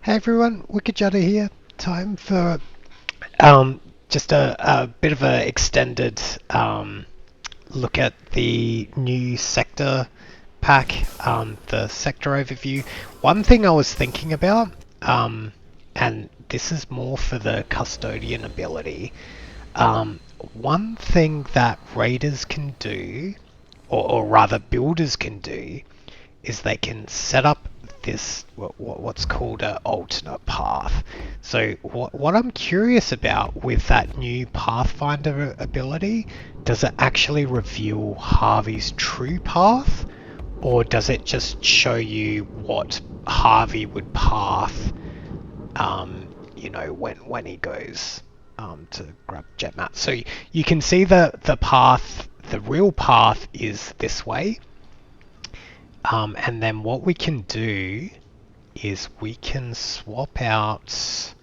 Hey everyone, Wicked Judder here. Time for just a bit of an extended look at the new sector pack, the sector overview. One thing I was thinking about, and this is more for the custodian ability, one thing that raiders can do, or rather builders can do, is they can set up this what's called an alternate path. So what I'm curious about with that new Pathfinder ability, does it actually reveal Harvey's true path, or does it just show you what Harvey would path, when he goes to grab Jetmat? So you can see the path, the real path is this way. And then what we can do is we can swap out,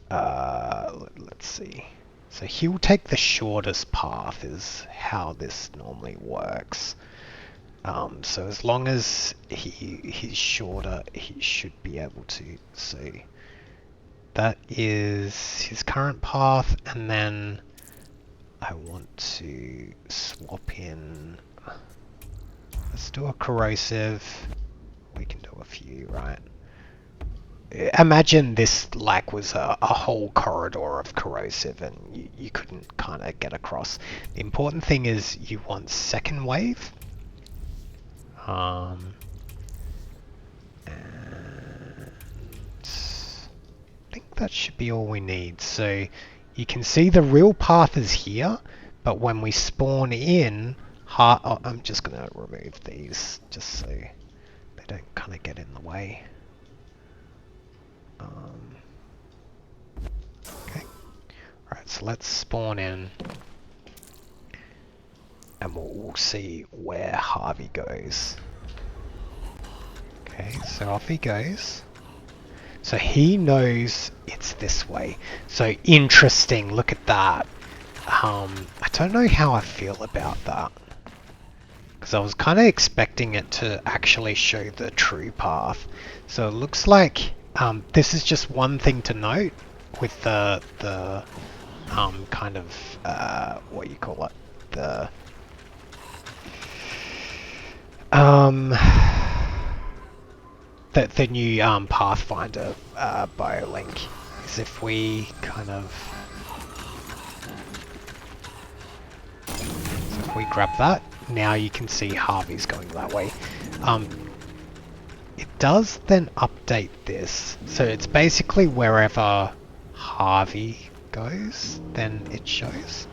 let's see. So he'll take the shortest path is how this normally works. So as long as he's shorter, he should be able to see. That is his current path, and then I want to swap in. Let's do a corrosive. We can do a few, right? Imagine this was a whole corridor of corrosive and you couldn't kind of get across. The important thing is you want second wave. And I think that should be all we need. So you can see the real path is here, but when we spawn in, I'm just going to remove these just so they don't kind of get in the way. Okay. Alright, so let's spawn in and we'll see where Harvey goes. Okay, so off he goes. So he knows it's this way. So interesting, look at that. I don't know how I feel about that, because I was kind of expecting it to actually show the true path. So it looks like this is just one thing to note with the kind of what you call it, the new Pathfinder biolink is if we kind of, so if we grab that, now you can see Harvey's going that way. It does then update this, so it's basically wherever Harvey goes, then it shows.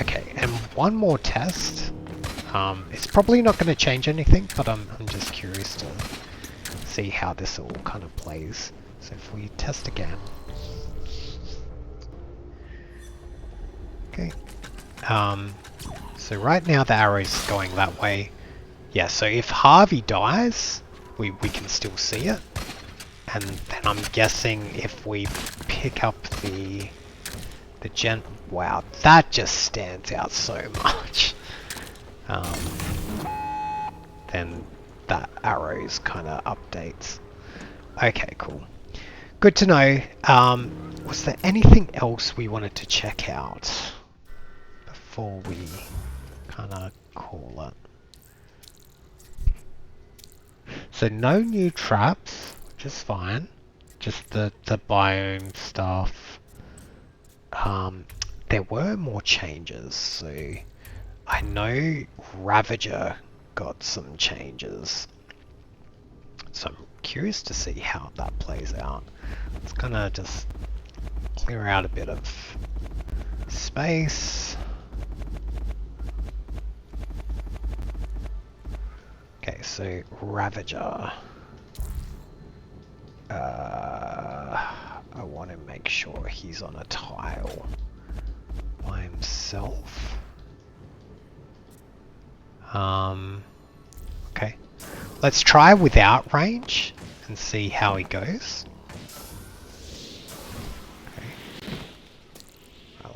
Okay, and one more test. It's probably not going to change anything, but I'm just curious to see how this all kind of plays. So if we test again. Okay. So right now the arrow's going that way. Yeah, so if Harvey dies, we can still see it. And then I'm guessing if we pick up the wow, that just stands out so much. Then that arrows kind of updates. Okay, cool. Good to know. Was there anything else we wanted to check out before we kind of call it? So no new traps, which is fine. Just the biome stuff. There were more changes, so I know Ravager got some changes. So I'm curious to see how that plays out. It's gonna just clear out a bit of space. Okay, so Ravager. I want to make sure he's on a tile by himself. Okay, let's try without range and see how he goes. Okay,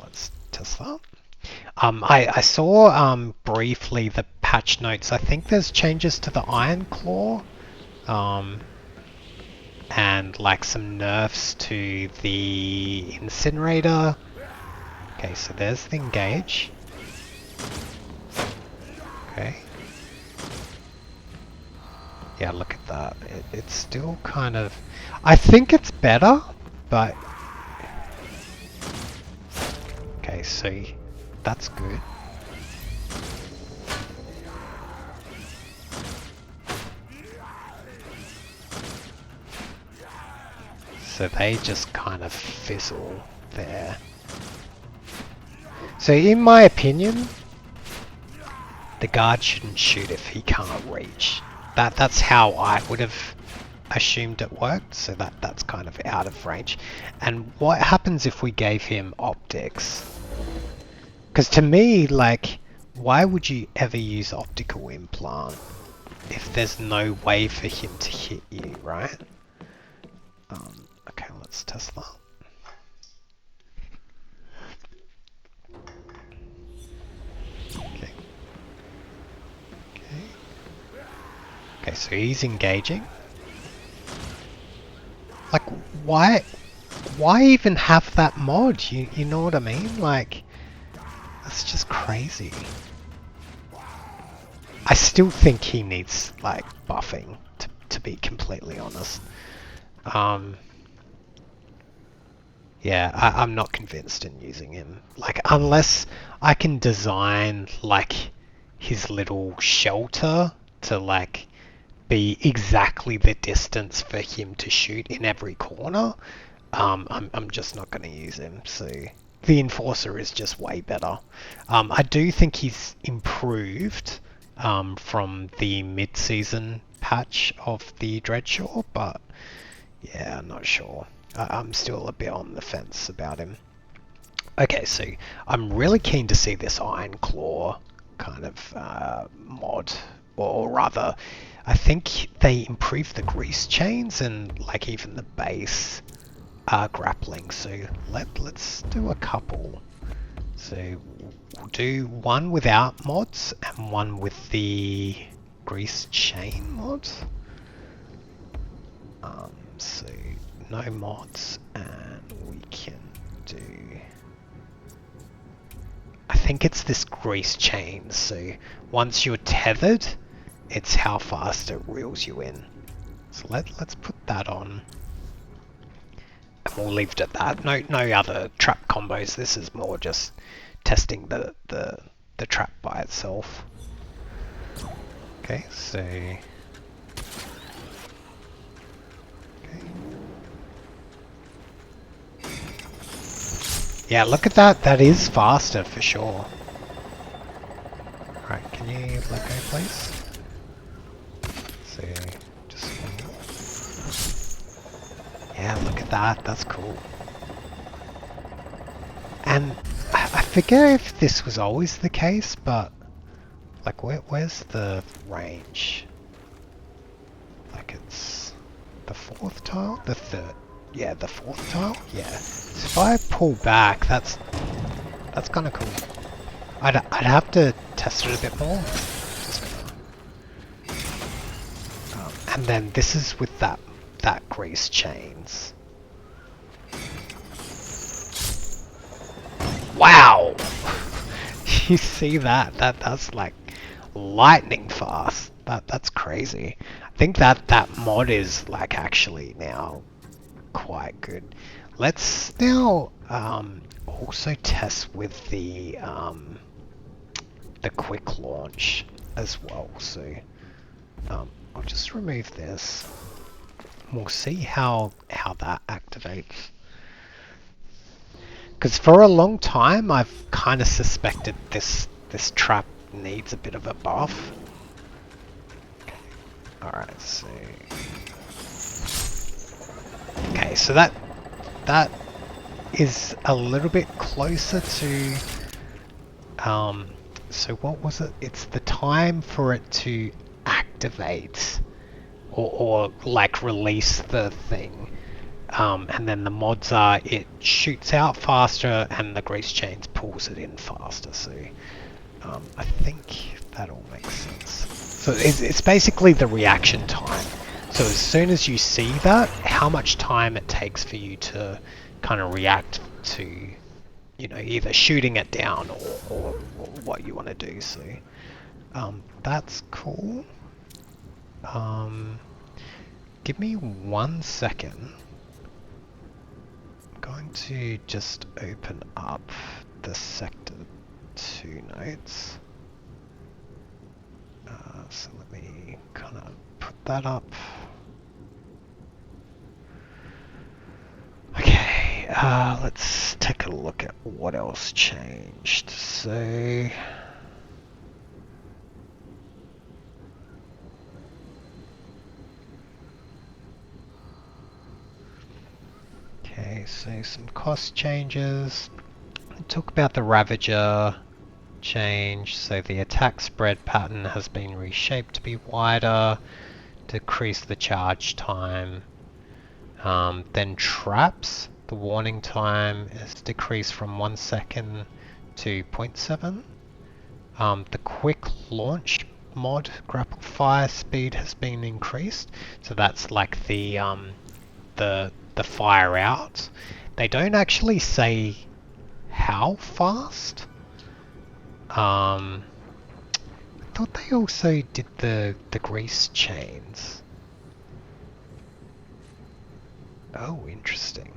let's test that. I saw briefly the patch notes. I think there's changes to the Iron Claw. and like some nerfs to the incinerator. Okay, so there's the engage. Okay. Yeah, look at that. It's still kind of... I think it's better, but... Okay, so that's good. So they just kind of fizzle there. So in my opinion, the guard shouldn't shoot if he can't reach. That's how I would have assumed it worked, so that's kind of out of range. And what happens if we gave him optics? Because to me, like, why would you ever use optical implant if there's no way for him to hit you, right? Okay, let's test that. Okay. Okay, so he's engaging. Like, why even have that mod? You know what I mean? Like, that's just crazy. I still think he needs, like, buffing, to be completely honest. Yeah, I'm not convinced in using him. Like, unless I can design, like, his little shelter to, like, be exactly the distance for him to shoot in every corner, I'm just not going to use him. So the Enforcer is just way better. I do think he's improved from the mid-season patch of the Dreadshaw, but yeah, I'm not sure. I'm still a bit on the fence about him. Okay, so I'm really keen to see this Iron Claw kind of mod, or rather, I think they improved the grease chains and like even the base grappling. So let's do a couple. So we'll do one without mods and one with the grease chain mod. So no mods, and we can do... I think it's this grease chain, so once you're tethered, it's how fast it reels you in. So let's put that on. And we'll leave it at that. No other trap combos, this is more just testing the trap by itself. Okay, so... Yeah, look at that. That is faster for sure. Alright, can you let go, please? So, just... Yeah, look at that. That's cool. And I forget if this was always the case, but... Like, where's the range? Like, it's... the fourth tile? The third? Yeah, the fourth tile? Yeah. So if I pull back, that's kind of cool. I'd have to test it a bit more. Just gonna, and then this is with that grease chains. Wow! You see that? That's like lightning fast. That's crazy. I think that mod is like actually now quite good. Let's now also test with the quick launch as well. So I'll just remove this. We'll see how that activates. Because for a long time I've kind of suspected this trap needs a bit of a buff. Okay. Alright, so... Okay, so that is a little bit closer to... so what was it? It's the time for it to activate or like release the thing. And then the mods are it shoots out faster and the grease chains pulls it in faster. So I think that all makes sense. So it's basically the reaction time. So as soon as you see that, how much time it takes for you to kind of react to, you know, either shooting it down or what you want to do. So that's cool. Give me 1 second. I'm going to just open up the Sector 2 notes. So let me kind of put that up. Okay, let's take a look at what else changed. So okay, so some cost changes. Talk about the Ravager change. So the attack spread pattern has been reshaped to be wider, decrease the charge time. Then traps, the warning time is decreased from 1 second to 0.7. The quick launch mod grapple fire speed has been increased, so that's like the fire out. They don't actually say how fast. I thought they also did the grease chains. Oh, interesting.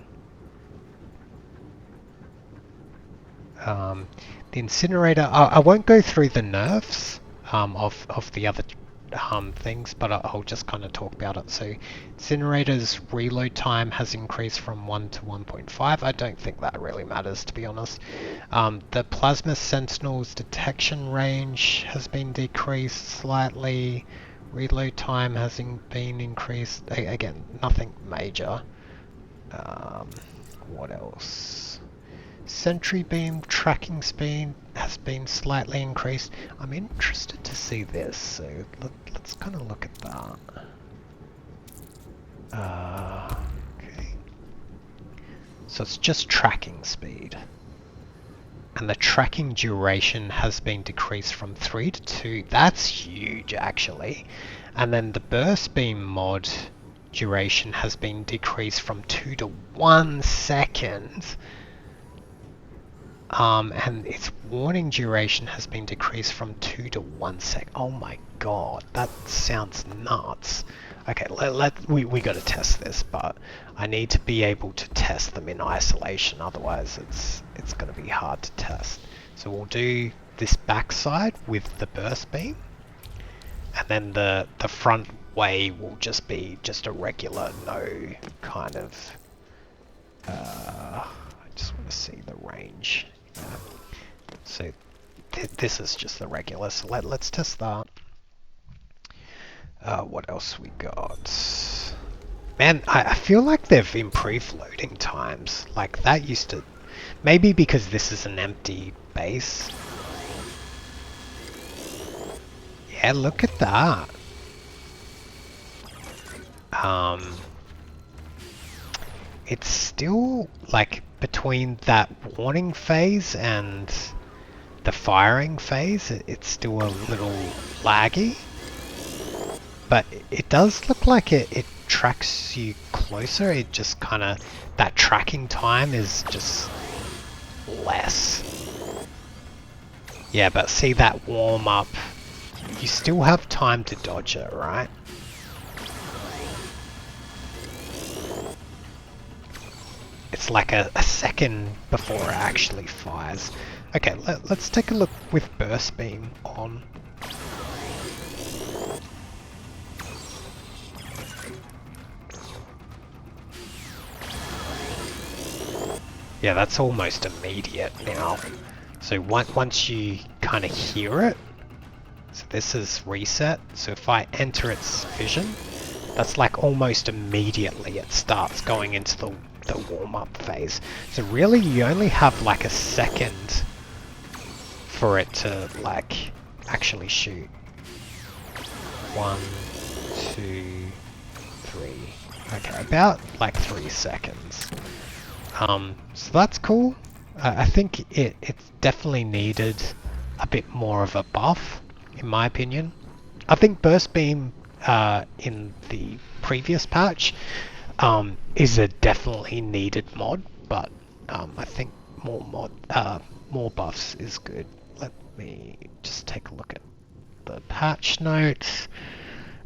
The incinerator, I won't go through the nerfs of the other things, but I'll just kind of talk about it. So incinerator's reload time has increased from 1 to 1.5. I don't think that really matters, to be honest. The plasma sentinel's detection range has been decreased slightly. Reload time has been increased. Again, nothing major. What else? Sentry beam tracking speed has been slightly increased. I'm interested to see this, so let's kind of look at that. Okay. So it's just tracking speed. And the tracking duration has been decreased from 3 to 2. That's huge, actually. And then the burst beam mod duration has been decreased from 2 to 1 second. And its warning duration has been decreased from 2 to 1 sec. Oh my god, that sounds nuts. Okay, we got to test this, but I need to be able to test them in isolation, otherwise it's going to be hard to test. So we'll do this backside with the burst beam, and then the front way will just be just a regular no kind of. I just want to see the range. So this is just the regular, so let's test that. What else we got? Man, I feel like they've improved loading times. Like that used to, maybe because this is an empty base. Yeah, look at that. It's still like between that warning phase and the firing phase, it's still a little laggy. But it does look like it tracks you closer. It just kind of, that tracking time is just less. Yeah, but see that warm up, you still have time to dodge it, right? It's like a second before it actually fires. Okay, let's take a look with burst beam on. Yeah, that's almost immediate now. So once you kind of hear it, so this is reset. So if I enter its vision, that's like almost immediately it starts going into the warm-up phase. So really you only have like a second for it to like actually shoot. 1, 2, 3. Okay, about like 3 seconds. So that's cool. I think it definitely needed a bit more of a buff, in my opinion. I think burst beam in the previous patch is a definitely needed mod, but I think more buffs is good. Let me just take a look at the patch notes.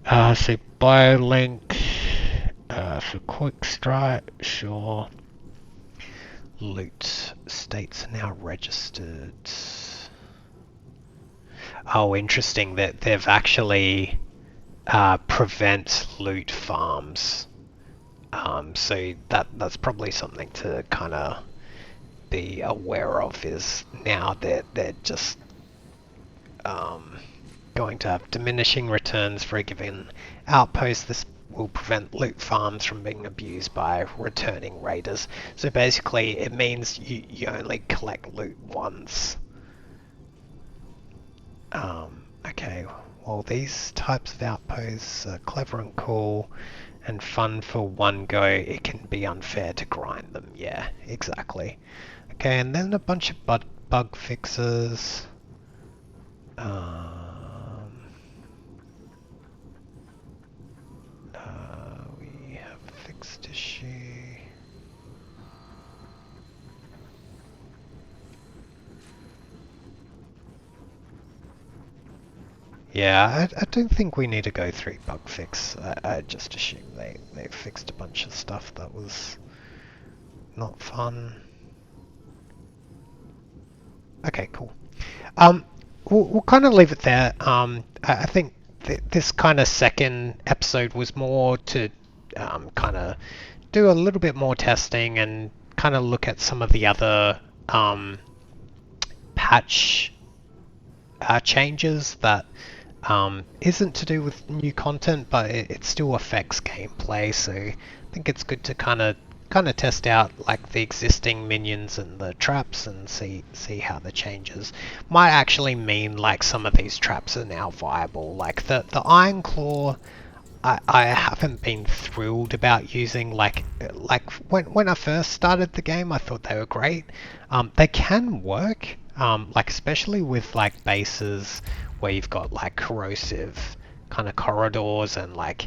So BioLink, so Quick Strike, sure. Loot states are now registered. Oh, interesting that they've actually prevent loot farms. So that's probably something to kind of be aware of. Is now they're just going to have diminishing returns for a given outpost. This will prevent loot farms from being abused by returning raiders. So basically it means you only collect loot once. Okay, well these types of outposts are clever and cool and fun for one go. It can be unfair to grind them. Yeah, exactly. Okay, and then a bunch of bug fixes. We have fixed issue. Yeah, I don't think we need to go through bug fix. I just assume they fixed a bunch of stuff that was not fun. Okay, cool. We'll kind of leave it there. I think this kind of second episode was more to kind of do a little bit more testing and kind of look at some of the other patch changes that isn't to do with new content, but it still affects gameplay. So I think it's good to kind of test out like the existing minions and the traps and see how the changes might actually mean like some of these traps are now viable. Like the Iron Claw, I haven't been thrilled about using. Like when I first started the game, I thought they were great. They can work, like especially with like bases where you've got like corrosive kind of corridors and like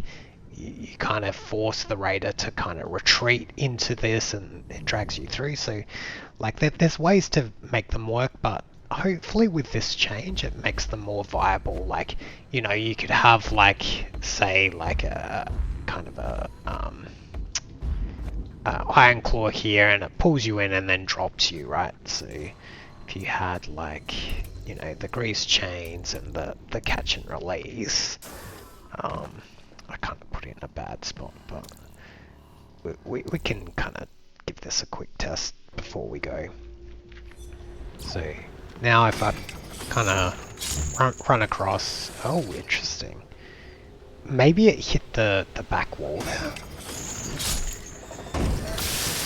you kind of force the raider to kind of retreat into this and it drags you through. So like there's ways to make them work, but hopefully with this change it makes them more viable. Like, you know, you could have like say like a kind of a Iron Claw here and it pulls you in and then drops you, right? So if you had like, you know, the grease chains and the catch and release, I kind of put it in a bad spot, but we can kind of give this a quick test before we go. So now if I kind of run across, oh interesting, maybe it hit the back wall there.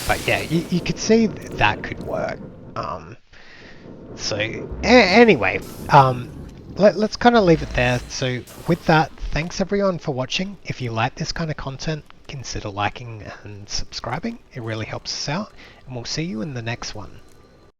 But yeah, you could see that could work. So anyway, let's kind of leave it there. So with that, thanks everyone for watching. If you like this kind of content, consider liking and subscribing. It really helps us out. And we'll see you in the next one.